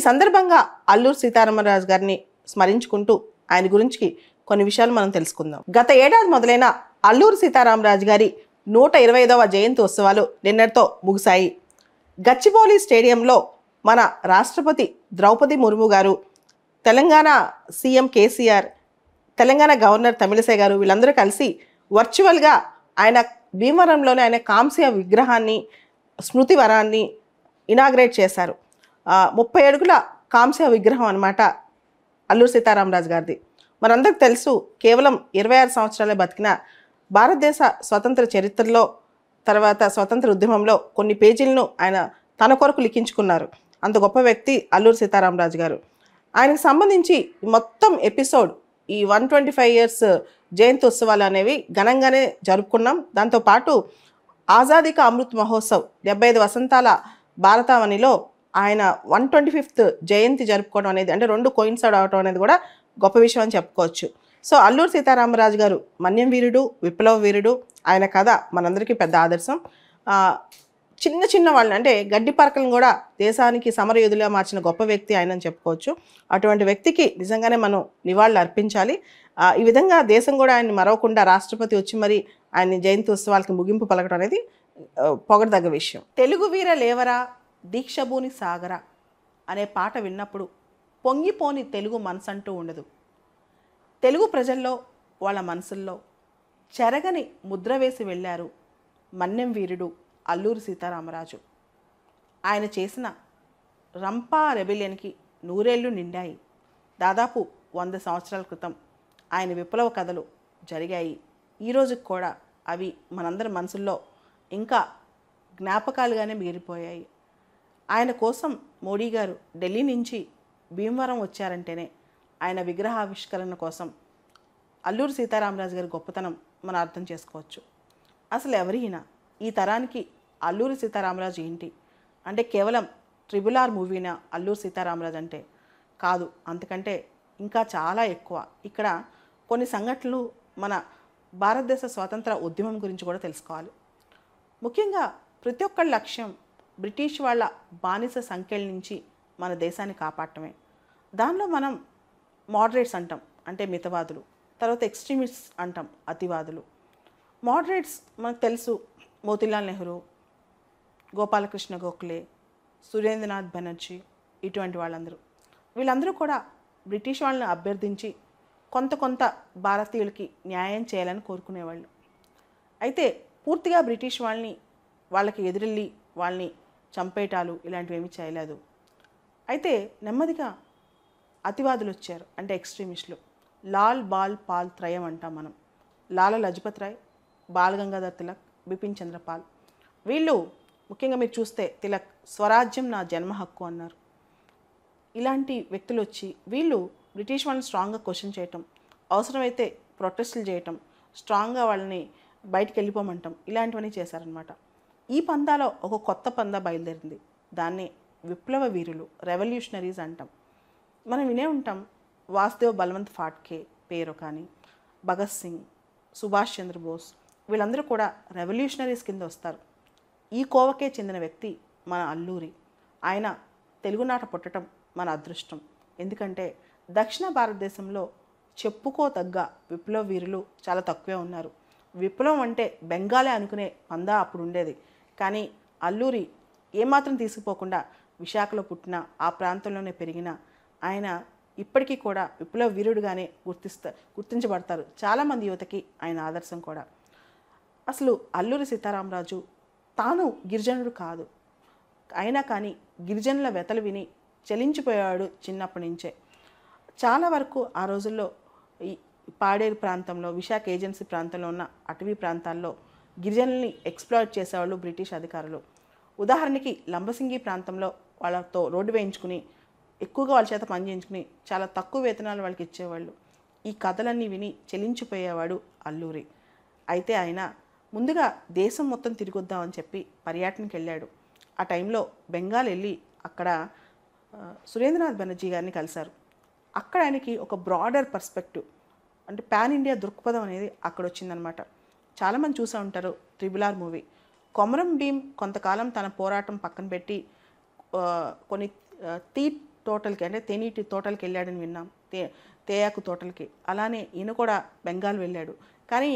సందర్భంగా అల్లూరి సీతారామరాజు గారిని స్మరించుకుంటూ ఆయన గురించి కొన్ని విషయాలు మనం తెలుసుకుందాం. గత ఏడాది మొదలైన అల్లూరి సీతారామరాజు గారి 125వ జయంతి ఉత్సవాలు నిన్నటితో ముగిశాయి. గచ్చిబౌలి స్టేడియంలో మన రాష్ట్రపతి ద్రౌపది ముర్ము గారు, తెలంగాణ సీఎం కేసీఆర్, తెలంగాణ గవర్నర్ తమిళిసై గారు వీళ్ళందరూ కలిసి వర్చువల్గా ఆయన భీమవరంలోనే ఆయన కాంస్య విగ్రహాన్ని, స్మృతి వరాన్ని ఇనాగ్రేట్ చేశారు. 30 అడుగుల కాంస్య విగ్రహం అనమాట అల్లూరి సీతారామరాజు గారిది. మనందరికి తెలుసు, కేవలం 26 సంవత్సరాలే బతికిన భారతదేశ స్వతంత్ర చరిత్రలో, తర్వాత స్వతంత్ర ఉద్యమంలో కొన్ని పేజీలను ఆయన తన కొరకు లిఖించుకున్నారు. అంత గొప్ప వ్యక్తి అల్లూరి సీతారామరాజు గారు. ఆయనకు సంబంధించి మొత్తం ఎపిసోడ్ ఈ 125 ఇయర్స్ జయంతి ఉత్సవాలు అనేవి ఘనంగానే జరుపుకున్నాం. దాంతోపాటు ఆజాదీ కా అమృత్ మహోత్సవ్ 75 వసంతాల భారతావనిలో ఆయన 125th జయంతి జరుపుకోవడం అనేది, అంటే 2 కోయిన్సైడ్ అవడం అనేది కూడా గొప్ప విషయం అని చెప్పుకోవచ్చు. సో అల్లూరి సీతారామరాజు గారు మన్యం వీరుడు, విప్లవ వీరుడు. ఆయన కథ మనందరికీ పెద్ద ఆదర్శం. చిన్న చిన్న వాళ్ళని, అంటే గడ్డి పరకలను కూడా దేశానికి సమరయోధులుగా మార్చిన గొప్ప వ్యక్తి ఆయన అని చెప్పుకోవచ్చు. అటువంటి వ్యక్తికి నిజంగానే మనం నివాళులు అర్పించాలి. ఈ విధంగా దేశం కూడా ఆయన్ని మరవకుండా రాష్ట్రపతి వచ్చి మరి ఆయన జయంతి ఉత్సవాలకి ముగింపు పలకడం అనేది పొగడదగ్గ విషయం. తెలుగు వీర లేవరా దీక్షభూని సాగరా అనే పాట విన్నప్పుడు పొంగిపోని తెలుగు మనసంటూ ఉండదు. తెలుగు ప్రజల్లో, వాళ్ళ మనసుల్లో చెరగని ముద్ర వేసి వెళ్ళారు మన్యం వీరుడు అల్లూరి సీతారామరాజు. ఆయన చేసిన రంపా రెబెలియన్కి 100 ఏళ్ళు నిండాయి. దాదాపు 100 సంవత్సరాల క్రితం ఆయన విప్లవ కథలు జరిగాయి. ఈరోజుకి కూడా అవి మనందరి మనసుల్లో ఇంకా జ్ఞాపకాలుగానే మిగిలిపోయాయి. ఆయన కోసం మోడీ గారు ఢిల్లీ నుంచి భీమవరం వచ్చారంటేనే ఆయన విగ్రహావిష్కరణ కోసం అల్లూరి సీతారామరాజు గారి గొప్పతనం మనం అర్థం చేసుకోవచ్చు. అసలు ఎవరైనా ఈ తరానికి అల్లూరి సీతారామరాజు ఏంటి అంటే కేవలం RRR మూవీనా అల్లూరి సీతారామరాజు అంటే? కాదు, అంతకంటే ఇంకా చాలా ఎక్కువ. ఇక్కడ కొన్ని సంఘటనలు మన భారతదేశ స్వాతంత్ర ఉద్యమం గురించి కూడా తెలుసుకోవాలి. ముఖ్యంగా ప్రతి ఒక్కళ్ళ లక్ష్యం బ్రిటిష్ వాళ్ళ బానిస సంఖ్యల నుంచి మన దేశాన్ని కాపాడటమే. దానిలో మనం మోడరేట్స్ అంటాం, అంటే మితవాదులు. తర్వాత ఎక్స్ట్రీమిస్ట్స్ అంటాం, అతివాదులు. మోడరేట్స్ మనకు తెలుసు, మోతీలాల్ నెహ్రూ, గోపాలకృష్ణ గోఖలే, సురేంద్రనాథ్ బెనర్జీ, ఇటువంటి వాళ్ళందరూ. వీళ్ళందరూ కూడా బ్రిటిష్ వాళ్ళని అభ్యర్థించి కొంత భారతీయులకి న్యాయం చేయాలని కోరుకునేవాళ్ళు. అయితే పూర్తిగా బ్రిటిష్ వాళ్ళకి ఎదురెళ్ళి వాళ్ళని చంపేటాలు ఇలాంటివి ఏమీ చేయలేదు. అయితే నెమ్మదిగా అతివాదులు వచ్చారు, అంటే ఎక్స్ట్రీమిస్టులు. లాల్ బాల్ పాల్ త్రయం అంటాం మనం. లాలా లజపత్ రాయ్, బాల్ గంగాధర్ తిలక్, బిపిన్ చంద్రపాల్. వీళ్ళు ముఖ్యంగా మీరు చూస్తే తిలక్ స్వరాజ్యం నా జన్మ హక్కు అన్నారు. ఇలాంటి వ్యక్తులు వచ్చి వీళ్ళు బ్రిటిష్ వాళ్ళని స్ట్రాంగ్గా క్వశ్చన్ చేయటం, అవసరమైతే ప్రొటెస్టులు చేయటం, స్ట్రాంగ్గా వాళ్ళని బయటికి వెళ్ళిపోమంటాం, ఇలాంటివన్నీ చేశారనమాట. ఈ పందాలో ఒక కొత్త పందా బయలుదేరింది. దాన్ని విప్లవ వీరులు, రెవల్యూషనరీస్ అంటాం. మనం వినే ఉంటాం, వాసుదేవ్ బల్వంత్ ఫాట్కే పేరు కానీ, భగత్ సింగ్, సుభాష్ చంద్రబోస్, వీళ్ళందరూ కూడా రెవల్యూషనరీస్ కింద వస్తారు. ఈ కోవకే చెందిన వ్యక్తి మన అల్లూరి. ఆయన తెలుగునాట పుట్టడం మన అదృష్టం. ఎందుకంటే దక్షిణ భారతదేశంలో చెప్పుకోదగ్గ విప్లవ వీరులు చాలా తక్కువే ఉన్నారు. విప్లవం అంటే బెంగాలే అనుకునే పందా అప్పుడు ఉండేది. కానీ అల్లూరి ఏమాత్రం తీసుకుపోకుండా విశాఖలో పుట్టిన, ఆ ప్రాంతంలోనే పెరిగిన ఆయన ఇప్పటికీ కూడా విప్లవ వీరుడుగానే గుర్తించబడతారు. చాలామంది యువతకి ఆయన ఆదర్శం కూడా. అసలు అల్లూరి సీతారామరాజు తాను గిరిజనుడు కాదు, అయినా కానీ గిరిజనుల వెతలు విని చలించిపోయాడు చిన్నప్పటి నుంచే. చాలా వరకు ఆ రోజుల్లో ఈ పాడేరు ప్రాంతంలో, విశాఖ ఏజెన్సీ ప్రాంతంలో ఉన్న అటవీ ప్రాంతాల్లో గిరిజనుల్ని ఎక్స్ప్లాయిట్ చేసేవాళ్ళు బ్రిటిష్ అధికారులు. ఉదాహరణకి లంబసింగి ప్రాంతంలో వాళ్ళతో రోడ్డు వేయించుకుని, ఎక్కువగా వాళ్ళ చేత పని చేయించుకుని చాలా తక్కువ వేతనాలు వాళ్ళకి ఇచ్చేవాళ్ళు. ఈ కథలన్నీ విని చెలించిపోయేవాడు అల్లూరి. అయితే ఆయన ముందుగా దేశం మొత్తం తిరిగొద్దామని చెప్పి పర్యటనకి వెళ్ళాడు. ఆ టైంలో బెంగాల్ వెళ్ళి అక్కడ సురేంద్రనాథ్ బెనర్జీ గారిని కలిశారు. అక్కడ ఆయనకి ఒక బ్రాడర్ పర్స్పెక్టివ్, అంటే పాన్ ఇండియా దృక్పథం అనేది అక్కడ వచ్చిందనమాట. చాలామంది చూసే ఉంటారు RRR మూవీ. కొమరం భీం కొంతకాలం తన పోరాటం పక్కన పెట్టి కొన్ని తోటలకి అంటే తేనీటి తోటలకి వెళ్ళాడని విన్నాం, తేయాకు తోటలకి. అలానే ఈయన కూడా బెంగాల్ వెళ్ళాడు. కానీ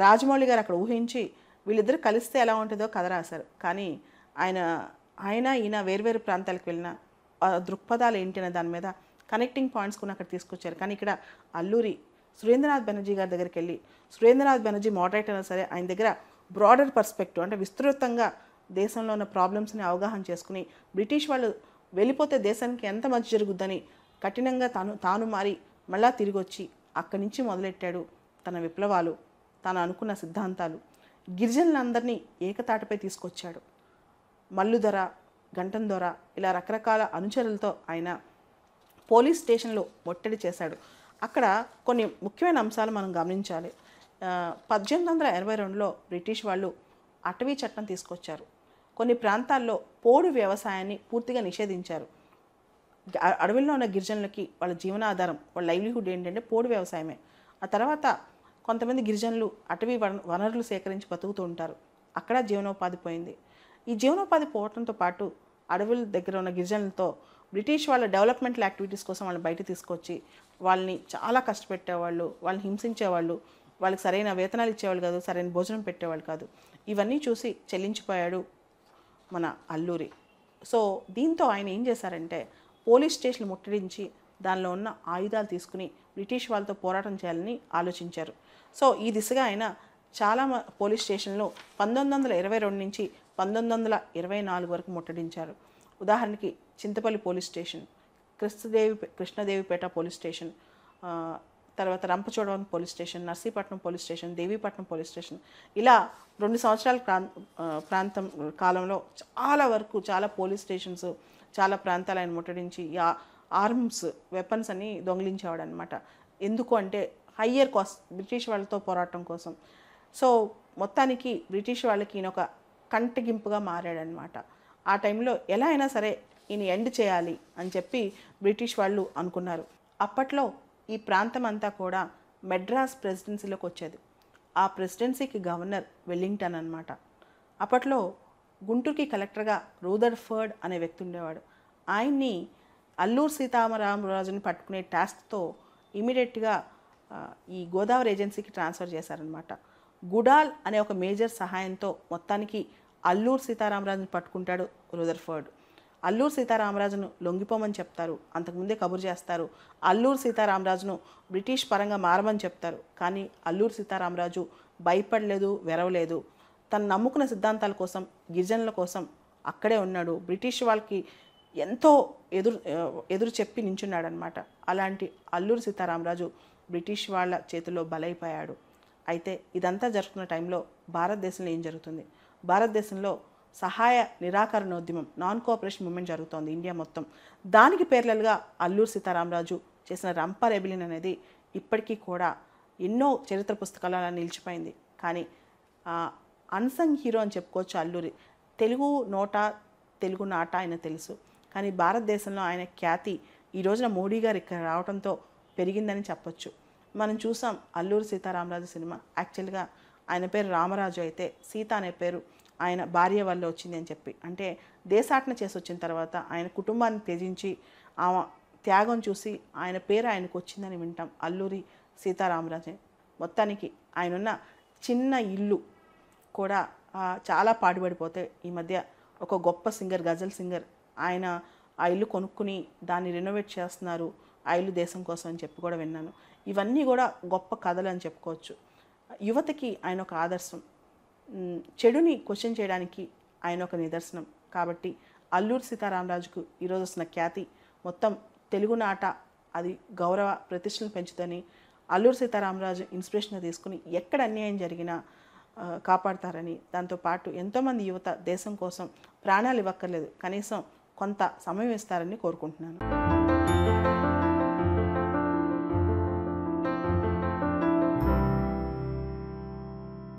రాజమౌళి గారు అక్కడ ఊహించి వీళ్ళిద్దరు కలిస్తే ఎలా ఉంటుందో కథ రాశారు. కానీ ఈయన వేర్వేరు ప్రాంతాలకు వెళ్ళిన దృక్పథాలు ఏంటి అనే దాని మీద కనెక్టింగ్ పాయింట్స్ కూడా అక్కడ తీసుకొచ్చారు. కానీ ఇక్కడ అల్లూరి సురేంద్రనాథ్ బెనర్జీ గారి దగ్గరికి వెళ్ళి, సురేంద్రనాథ్ బెనర్జీ మోడరేటర్ అయినా సరే ఆయన దగ్గర బ్రాడర్ పర్స్పెక్టివ్ అంటే విస్తృతంగా దేశంలో ఉన్న ప్రాబ్లమ్స్ని అవగాహన చేసుకుని బ్రిటిష్ వాళ్ళు వెళ్ళిపోతే దేశానికి ఎంత మంచి జరుగుద్దని కఠినంగా తాను మారి మళ్ళా తిరిగి వచ్చి అక్కడి నుంచి మొదలెట్టాడు తన విప్లవాలు, తాను అనుకున్న సిద్ధాంతాలు. గిరిజనులందరినీ ఏకతాటిపై తీసుకొచ్చాడు. మల్లుదొర, గంటం దొర ఇలా రకరకాల అనుచరులతో ఆయన పోలీస్ స్టేషన్లో ముట్టడి చేశాడు. అక్కడ కొన్ని ముఖ్యమైన అంశాలు మనం గమనించాలి. 1882లో బ్రిటిష్ వాళ్ళు అటవీ చట్టం తీసుకొచ్చారు. కొన్ని ప్రాంతాల్లో పోడు వ్యవసాయాన్ని పూర్తిగా నిషేధించారు. అడవుల్లో ఉన్న గిరిజనులకి వాళ్ళ జీవనాధారం, వాళ్ళ లైవ్లీహుడ్ ఏంటంటే పోడు వ్యవసాయమే. ఆ తర్వాత కొంతమంది గిరిజనులు అటవీ వనరులు సేకరించి బతుకుతూ ఉంటారు. అక్కడ జీవనోపాధి పోయింది. ఈ జీవనోపాధి పోవడంతో పాటు అడవుల దగ్గర ఉన్న గిరిజనులతో బ్రిటిష్ వాళ్ళ డెవలప్మెంటల్ యాక్టివిటీస్ కోసం వాళ్ళని బయట తీసుకొచ్చి వాళ్ళని చాలా కష్టపెట్టేవాళ్ళు, వాళ్ళని హింసించేవాళ్ళు, వాళ్ళకి సరైన వేతనాలు ఇచ్చేవాళ్ళు కాదు, సరైన భోజనం పెట్టేవాళ్ళు కాదు. ఇవన్నీ చూసి చెల్లించిపోయాడు మన అల్లూరి. సో దీంతో ఆయన ఏం చేశారంటే పోలీస్ స్టేషన్లు ముట్టడించి దానిలో ఉన్న ఆయుధాలు తీసుకుని బ్రిటిష్ వాళ్ళతో పోరాటం చేయాలని ఆలోచించారు. సో ఈ దిశగా ఆయన చాలా పోలీస్ స్టేషన్లు 1922 నుంచి 1924 వరకు ముట్టడించారు. ఉదాహరణకి Chintapalli police station, Krishnadevipeta police station, తర్వాత Rampachodavaram police station, Narsipatnam police station, Devipatnam police station, ఇలా 2 సంవత్సరాల ప్రాంతం కాలంలో చాలా పోలీస్ స్టేషన్స్, చాలా ప్రాంతాలు ఆయన ముట్టడించి ఆర్మ్స్, వెపన్స్ అని దొంగిలించేవాడు అనమాట. ఎందుకు అంటే హయ్యర్ కాస్ట్, బ్రిటిష్ వాళ్ళతో పోరాటం కోసం. సో మొత్తానికి బ్రిటిష్ వాళ్ళకి ఈయన ఒక కంటగింపుగా మారాడనమాట. ఆ టైంలో ఎలా అయినా సరే ఈయన ఎండ్ చేయాలి అని చెప్పి బ్రిటిష్ వాళ్ళు అనుకున్నారు. అప్పట్లో ఈ ప్రాంతం అంతా కూడా మెడ్రాస్ ప్రెసిడెన్సీలోకి వచ్చేది. ఆ ప్రెసిడెన్సీకి గవర్నర్ వెల్లింగ్టన్ అనమాట. అప్పట్లో గుంటూరుకి కలెక్టర్గా రూదర్ఫర్డ్ అనే వ్యక్తి ఉండేవాడు. ఆయన్ని అల్లూరి సీతారామరాజుని పట్టుకునే టాస్క్తో ఇమీడియట్గా ఈ గోదావరి ఏజెన్సీకి ట్రాన్స్ఫర్ చేశారనమాట. గుడాల్ అనే ఒక మేజర్ సహాయంతో మొత్తానికి అల్లూరి సీతారామరాజుని పట్టుకుంటాడు రూదర్ఫర్డ్. అల్లూరి సీతారామరాజును లొంగిపోమని చెప్తారు, అంతకుముందే కబురు చేస్తారు. అల్లూరి సీతారామరాజును బ్రిటిష్ పరంగా మారమని చెప్తారు. కానీ అల్లూరి సీతారామరాజు భయపడలేదు, వెరవలేదు. తను నమ్ముకున్న సిద్ధాంతాల కోసం, గిరిజనుల కోసం అక్కడే ఉన్నాడు. బ్రిటిష్ వాళ్ళకి ఎంతో ఎదురు చెప్పి నించున్నాడు అనమాట. అలాంటి అల్లూరి సీతారామరాజు బ్రిటిష్ వాళ్ళ చేతిలో బలైపోయాడు. అయితే ఇదంతా జరుగుతున్న టైంలో భారతదేశంలో ఏం జరుగుతుంది? భారతదేశంలో సహాయ నిరాకరణోద్యమం, నాన్ కోఆపరేషన్ మూవ్మెంట్ జరుగుతోంది ఇండియా మొత్తం. దానికి పేర్లలుగా అల్లూరి సీతారామరాజు చేసిన రంప రెబిలియన్ అనేది ఇప్పటికీ కూడా ఎన్నో చరిత్ర పుస్తకాలలో నిలిచిపోయింది. కానీ అన్సంగ్ హీరో అని చెప్పుకోవచ్చు అల్లూరి. తెలుగు నోట, తెలుగు నాట ఆయన తెలుసు. కానీ భారతదేశంలో ఆయన ఖ్యాతి ఈ రోజున మోడీ గారు ఇక్కడ రావడంతో పెరిగిందని చెప్పొచ్చు. మనం చూసాం అల్లూరి సీతారామరాజు సినిమా. యాక్చువల్గా ఆయన పేరు రామరాజు అయితే సీత అనే పేరు ఆయన భార్య వల్ల వచ్చింది అని చెప్పి, అంటే దేశాటన చేసి వచ్చిన తర్వాత ఆయన కుటుంబాన్ని త్యజించి ఆ త్యాగం చూసి ఆయన పేరు ఆయనకు వచ్చిందని వింటాం, అల్లూరి సీతారామరాజే. మొత్తానికి ఆయనున్న చిన్న ఇల్లు కూడా చాలా పాడుపడిపోతే ఈ మధ్య ఒక గొప్ప సింగర్, గజల్ సింగర్, ఆయన ఆ ఇల్లు కొనుక్కుని దాన్ని రెనోవేట్ చేస్తున్నారు, ఆ ఇల్లు దేశం కోసం అని చెప్పి కూడా విన్నాను. ఇవన్నీ కూడా గొప్ప కథలు అని చెప్పుకోవచ్చు. యువతకి ఆయన ఒక ఆదర్శం, చెడుని క్వశ్చన్ చేయడానికి ఆయన ఒక నిదర్శనం. కాబట్టి అల్లూరి సీతారామరాజుకు ఈరోజు వస్తున్న ఖ్యాతి మొత్తం తెలుగునాట అది గౌరవ ప్రతిష్టలు పెంచుదని అల్లూరి సీతారామరాజు ఇన్స్పిరేషన్గా తీసుకుని ఎక్కడ అన్యాయం జరిగినా కాపాడతారని, దాంతోపాటు ఎంతోమంది యువత దేశం కోసం ప్రాణాలు ఇవ్వక్కర్లేదు, కనీసం కొంత సమయం ఇస్తారని కోరుకుంటున్నాను.